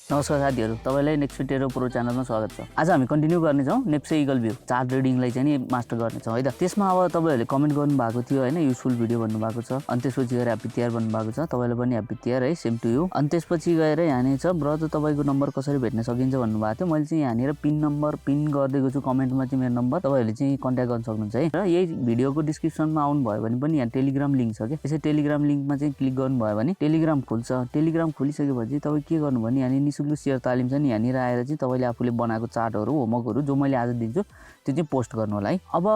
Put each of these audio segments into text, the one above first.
नमस्कार साथीहरु, तपाईलाई नेक्स्ट टेरो प्रो च्यानलमा स्वागत छ। आज हामी कन्टिन्यू गर्ने छौं नेप्से इगल भ्यू चार्ट रिडिङलाई चाहिँ नि मास्टर गर्ने छौं है त। त्यसमा अब तपाईहरुले कमेन्ट गर्नु भएको थियो हैन, युजफुल भिडियो भन्नु भएको छ। अनि त्यसपछि गएर ह्यापी तिहार भन्नु भएको छ। तपाईलाई पनि ह्यापी तिहार है, सेम टु यु। अनि त्यसपछि गएर यहाँ छ ब्रदर तपाईको नम्बर कसरी भेट्न सकिन्छ भन्नु भएको थियो। मैले चाहिँ यहाँनिर पिन नम्बर पिन गर्दिएको छु कमेन्टमा चाहिँ मेरो नम्बर, तपाईहरुले चाहिँ कन्ट्याक्ट गर्न सक्नुहुन्छ है। र यही भिडियोको डिस्क्रिप्सनमा आउनु भयो भने पनि यहाँ टेलिग्राम लिंक छ के। यसै टेलिग्राम लिंकमा चाहिँ क्लिक गर्नु भयो भने टेलिग्राम खुल्छ। टेलिग्राम खुलिसकेपछि तपाई के गर्नु भने यहाँ निशुल्क शेयर तालिम नि यहाँनिर आएर चाहिँ तपाईले आफूले बनाएको चार्टहरु होमवर्कहरु जो मैले आज दिन्छु त्यो चाहिँ पोस्ट गर्नु होला है। अब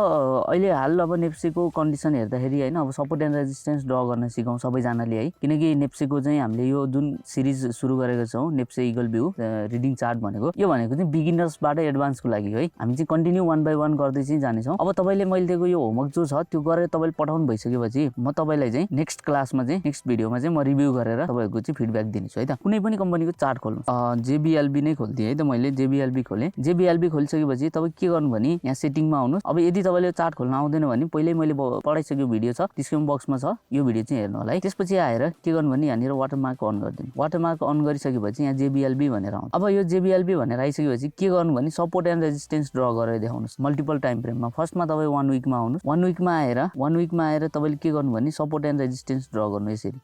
अहिले हाल अब नेप्सेको कन्डिसन हेर्दाखेरि हैन, अब सपोर्ट एन्ड रेजिस्टेन्स ड्र गर्न सिकाउँ सबैजनाले है। किनकि नेप्सेको चाहिँ हामीले यो जुन सिरिज सुरु गरेको छौं NEPSE eagle view reading chart भनेको, यो भनेको चाहिँ बिगिनर्सबाट एडभान्सको लागि है। हामी चाहिँ कन्टिन्यू 1 बाइ 1 गर्दै चाहिँ जाने छौं। अब तपाईले मैले दिएको यो होमवर्क जो छ त्यो गरेर तपाईले पठाउनु भइसकेपछि म तपाईलाई चाहिँ नेक्स्ट क्लासमा चाहिँ नेक्स्ट भिडियोमा चाहिँ म रिभ्यु गरेर तपाईहरुको चाहिँ फिडब्याक दिन्छु है त। कुनै पनि कम्पनीको चार्ट खोल्नु, जेबीएलबी नै खोल्दिए है त। मैले जेबीएलबी खोले। जेबीएलबी खोलिसकेपछि तपाई के गर्नु भने यहाँ सेटिङमा आउनुस्। अब यदि तपाईले चार्ट खोल्न आउँदैन भने पहिल्यै मैले पढाइसकेको भिडियो छ डिस्क्रिप्सन बक्समा छ, यो भिडियो चाहिँ हेर्नु होला है। त्यसपछि आएर के गर्नु भने यहाँनिर वाटरमार्क अन गरिदिनु। वाटरमार्क अन गरिसकेपछि यहाँ जेबीएलबी भनेर आउँछ। अब यो जेबीएलबी भनेर आइसकेपछि के गर्नु भने सपोर्ट एन्ड रेजिस्टेन्स ड्र गरेर देखाउनुस् मल्टिपल टाइम फ्रेममा। फर्स्टमा तपाई 1 विकमा आउनुस्। 1 विकमा आएर तपाईले के गर्नु भने सपोर्ट एन्ड रेजिस्टेन्स ड्र गर्नु। यसरी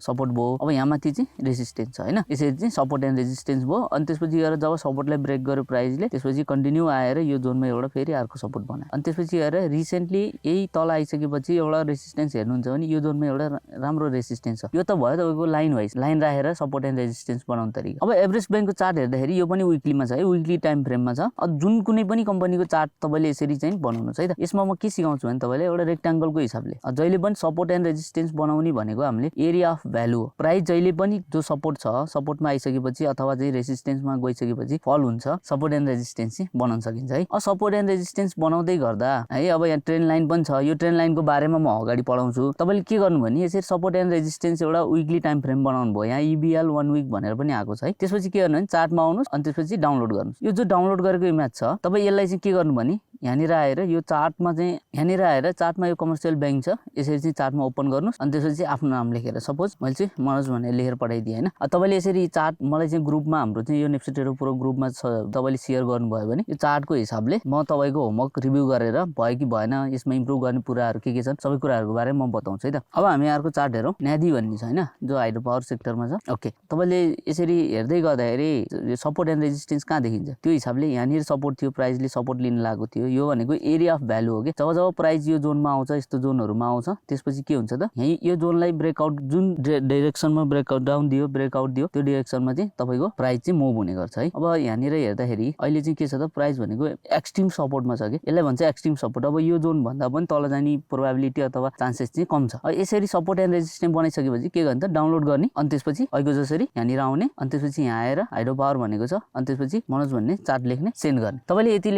सपोर्ट भयो। अब यहाँ माथि चाहिँ रेजिस्टेन्स छ हैन, यसरी चाहिँ सपोर्ट एन्ड रेजिस्टेन्स भयो। अनि त्यसपछि गएर जब सपोर्टलाई ब्रेक गर्यो प्राइसले, त्यसपछि कन्टिन्यू आएर यो जोनमा एउटा फेरि अर्को सपोर्ट बनायो। अनि त्यसपछि गएर रिसेन्टली यही तल आइसकेपछि एउटा रेजिस्टेन्स हेर्नुहुन्छ भने यो जोनमा एउटा राम्रो रेजिस्टेन्स छ। यो त भयो तपाईको लाइन वाइज, लाइन राखेर सपोर्ट एन्ड रेजिस्टेन्स बनाउने तरिका। अब एभरेज बैंकको चार्ट हेर्दाखेरि यो पनि विकलीमा छ है, विकली टाइम फ्रेममा छ। अब जुन कुनै पनि कम्पनीको चार्ट तपाईले यसरी चाहिँ बनाउनुस् है त। यसमा म के सिकाउँछु भने तपाईले एउटा रेक्टेंगलको हिसाबले जहिले पनि सपोर्ट एन्ड रेजिस्टेन्स बनाउने भनेको हामीले एरिया अफ भ्यालु हो। प्राइस जहिले पनि जो सपोर्ट छ, सपोर्टमा आइसकेपछि अथवा चाहिँ रेजिस्टेन्समा गइसकेपछि फल हुन्छ, सपोर्ट एन्ड रेजिस्टेन्स चाहिँ बनाउन सकिन्छ है। अब सपोर्ट एन्ड रेजिस्टेन्स बनाउँदै गर्दा है, अब यहाँ ट्रेन्ड लाइन पनि छ। यो ट्रेन्ड लाइनको बारेमा म अगाडि पढाउँछु। तपाईले के गर्नु भने यसरी सपोर्ट एन्ड रेजिस्टेन्स एउटा विकली टाइम फ्रेम बनाउनु भयो। यहाँ ईबीएल 1 विक भनेर पनि आएको छ है। त्यसपछि के गर्नु भने चार्टमा आउनुस् अनि त्यसपछि डाउनलोड गर्नुस्। यो जो डाउनलोड गरेको इमेज छ तपाई यसलाई चाहिँ के गर्नु भने यहाँनिर आएर यो चार्टमा चाहिँ यहाँनिर आएर चार्टमा यो कमर्सियल बैंक छ, यसरी चाहिँ चार्टमा ओपन गर्नुस्। अनि त्यसपछि आफ्नो नाम लेखेर सपोज मैले चाहिँ मनोज भनेर लेखेर पठाइदिए हैन। तपाईले यसरी चार्ट मलाई चाहिँ ग्रुपमा हाम्रो चाहिँ यो नेप्से टेरो प्रो ग्रुपमा तपाईले शेयर गर्नुभयो भने यो चार्टको हिसाबले म तपाईको होमवर्क रिभ्यु गरेर भयो कि भएन, यसमा इम्प्रुभ गर्ने कुराहरु के छन् सबै कुराहरुको बारेमा म बताउँछु है त। अब हामी अर्को चार्ट हेरौँ। न्यादी भन्ने छ हैन, जो हाइड्रो पावर सेक्टरमा छ। ओके, तपाईले यसरी हेर्दै गर्दाखेरि सपोर्ट एन्ड रेजिस्टेन्स कहाँ देखिन्छ त्यो हिसाबले यहाँनिर सपोर्ट थियो, प्राइसले सपोर्ट लिन लागेको थियो। यो भनेको एरिया अफ भ्यालु हो के। जब जब प्राइस यो जोनमा आउँछ, यस्तो जोनहरुमा आउँछ, त्यसपछि के हुन्छ त यही यो जोनलाई ब्रेकआउट जुन डाइरेक्सनमा ब्रेकआउट डाउन दियो, ब्रेकआउट दियो, त्यो डाइरेक्सनमा चाहिँ तपाईको प्राइस चाहिँ मुभ हुने गर्छ है। अब यहाँनिर हेर्दाखेरि अहिले चाहिँ के छ त प्राइस भनेको एक्सट्रिम सपोर्टमा छ के। यसलाई भन्छ एक्सट्रिम सपोर्ट। अब यो जोन भन्दा पनि तल जाने प्रोबेबिलिटी अथवा चान्सेस चाहिँ कम छ। अब यसरी सपोर्ट एन्ड रेजिस्टेन्स बनाइसकेपछि के गर्ने त डाउनलोड गर्ने। अनि त्यसपछि अहिले जसरी यहाँनिर आउने, अनि त्यसपछि यहाँ आएर हाइड्रो पावर भनेको छ, अनि त्यसपछि मनोज भन्ने चार्ट लेख्ने, सेन्ड गर्ने। तपाईले यति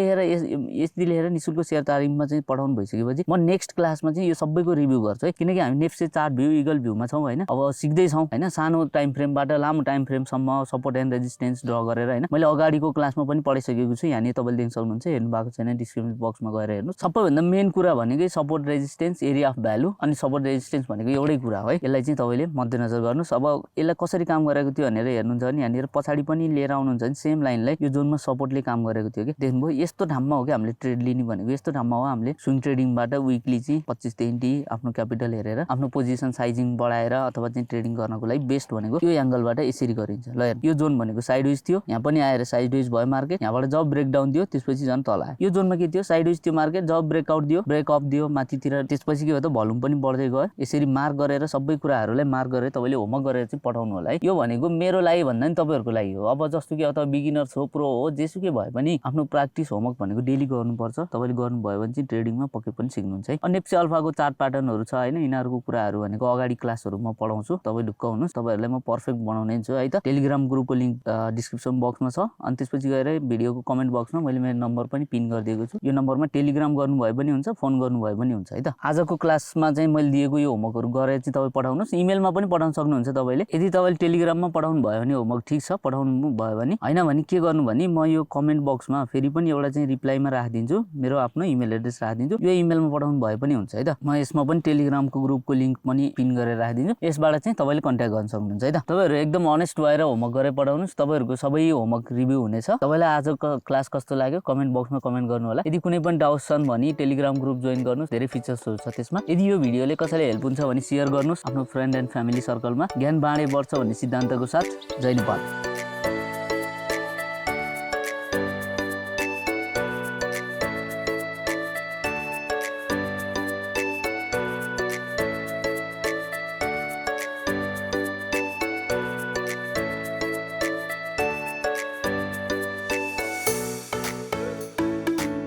लेखेर निशुल्क शेयर तालिममा चाहिँ पठाउनु भइसकेपछि म नेक्स्ट क्लासमा चाहिँ यो सबैको रिभ्यु गर्छु है। किनकि हामी नेप्से चार्ट भ्यू इगल भ्यूमा छौं हैन, अब सिक्दै छौं हैन। सानो टाइम फ्रेमबाट लामो टाइम फ्रेमसम्म सपोर्ट एन्ड रेजिस्टेन्स ड्र गरेर हैन। मैले अगाडिको क्लासमा पनि पढाइसकेको छु, यहाँ तपाईले देख्न सक्नुहुन्छ। हेर्नु भएको छैन डिस्क्रिप्सन बक्समा गएर हेर्नु। सबैभन्दा मेन कुरा भनेकै support resistance, area of value अनि सपोर्ट रेजिस्टेन्स भनेको एउटै कुरा हो है। यसलाई चाहिँ तपाईले मध्यनजर गर्नुस्। अब यसलाई कसरी काम गरेको थियो भनेर हेर्नुहुन्छ भने यहाँनिर पछाडी पनि लिएर आउनुहुन्छ भने सेम लाइनलाई यो जोनमा सपोर्टले काम गरेको थियो के। देख्नुभयो यस्तो ठाउँमा हो के हामीले ट्रेड लिने भनेको, यस्तो ठाउँमा हो हामीले स्विङ ट्रेडिङबाट विकली चाहिँ 25 देखि आफ्नो क्यापिटल हेरेर आफ्नो पोजिसन साइजिङ बढाएर अथवा चाहिँ ट्रेडिङ गर्नको लागि बेस्ट भनेको यो एंगलबाट यसरी गरिन्छ। ल हेर, यो जोन भनेको साइडवेज थियो, यहाँ पनि आएर साइडवेज भयो मार्केट, यहाँबाट जब ब्रेकडाउन दियो त्यसपछि झन् तल आयो। यो जोनमा के थियो साइडवेज थियो मार्केट, जब ब्रेकआउट दियो, ब्रेकअप दियो माथितिर, त्यसपछि के भयो त भोल्युम पनि बढ्दै गयो। यसरी मार्क गरेर सबै कुराहरुलाई मार्क गरेर तपाईले होमवर्क गरेर चाहिँ पठाउनु होला है। यो भनेको मेरो लागि भन्दा नि तपाईहरुको लागि हो। अब जस्तो कि अथवा बिगिनर्स हो, प्रो हो, जेसुकै भए पनि आफ्नो प्र्याक्टिस होमवर्क भनेको डेली गर्नुपर्छ। तपाईले गर्नुभयो भने चाहिँ ट्रेडिङमा पक्कै पनि सिक्नुहुन्छ है। अनि नेप्से अल्फाको चार्ट प्याटर्नहरु छ हैन, यिनीहरुको कुराहरु भनेको अगाडि क्लासहरुमा पढाउँछु। तपाई ढुक्क हुनुस्, तपाईहरुलाई म पर्फेक्ट बनाउने छु है त। टेलिग्राम ग्रुपको लिंक डिस्क्रिप्सन बक्समा छ। अनि त्यसपछि गएर भिडियोको कमेन्ट बक्समा मैले मेरो नम्बर पनि पिन गरिदिएको छु। यो नम्बरमा टेलिग्राम गर्नुभयो पनि हुन्छ, फोन गर्नुभयो पनि हुन्छ है त। आजको क्लासमा चाहिँ मैले दिएको यो होमवर्कहरु गरेर चाहिँ तपाई पठाउनुस्। इमेलमा पनि पठाउन सक्नुहुन्छ तपाईले। यदि तपाईले टेलिग्राममा पठाउनु भयो भने होमवर्क ठीक छ, पठाउनु भयो भने हैन भने के गर्नु भने म यो कमेन्ट बक्समा फेरि पनि एउटा चाहिँ रिप्लाईमा राखिदिन्छु। राखिदिन्छु, मेरो आफ्नो इमेल एड्रेस राखिदिन्छु। यो इमेलमा पठाउनु भए पनि हुन्छ है त। म यसमा पनि टेलिग्रामको ग्रुपको लिङ्क पनि पिन गरेर राखिदिन्छु। यसबाट चाहिँ तपाईँले कन्ट्याक्ट गर्न सक्नुहुन्छ है त। तपाईँहरू एकदम अनेस्ट भएर होमवर्क गरेर पठाउनुहोस्, तपाईँहरूको सबै होमवर्क रिभ्यू हुनेछ। तपाईँलाई आजको क्लास कस्तो लाग्यो कमेन्ट बक्समा कमेन्ट गर्नु होला। यदि कुनै पनि डाउट्स छन् भने टेलिग्राम ग्रुप जोइन गर्नुहोस्, धेरै फिचर्सहरू छ त्यसमा। यदि यो भिडियोले कसैलाई हेल्प हुन्छ भने सेयर गर्नुहोस् आफ्नो फ्रेन्ड एन्ड फ्यामिली सर्कलमा। ज्ञान बाँडे बढ्छ भन्ने सिद्धान्तको साथ। जय नेपाल।